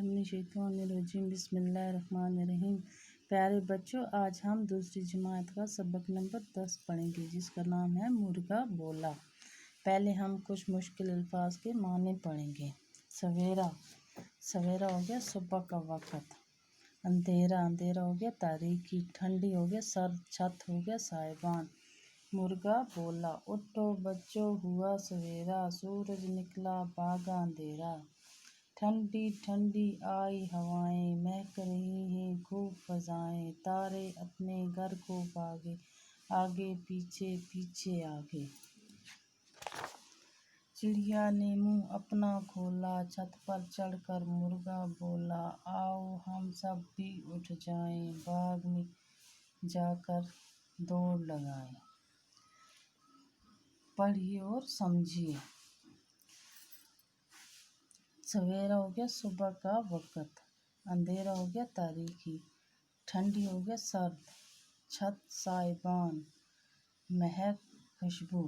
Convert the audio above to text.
बिस्मिल्लाहिर्रहमानिर्रहीम बिस्मिल्लाहिर्रहमानिर्रहीम। प्यारे बच्चों, आज हम दूसरी जमात का सबक नंबर 10 पढ़ेंगे, जिसका नाम है मुर्गा बोला। पहले हम कुछ मुश्किल अल्फाज के माने पढ़ेंगे। सवेरा, सवेरा हो गया सुबह का वक़्त। अंधेरा, अंधेरा हो गया तारीकी। ठंडी हो गया सर्द। छत हो गया साइबान। मुर्गा बोला, उठो बच्चों हुआ सवेरा, सूरज निकला भागा अंधेरा। ठंडी ठंडी आई हवाएं, महक रही हैं खूब फ़ज़ाएं। तारे अपने घर को भागे, आगे पीछे पीछे आगे। चिड़िया ने मुँह अपना खोला, छत पर चढ़कर मुर्गा बोला, आओ हम सब भी उठ जाएं, बाग में जाकर दौड़ लगाएं। पढ़िए और समझिए। सवेरा हो गया सुबह का वक़्त। अंधेरा हो गया तारीकी। ठंडी हो गया सर्द। छत साइबान। महक खुशबू।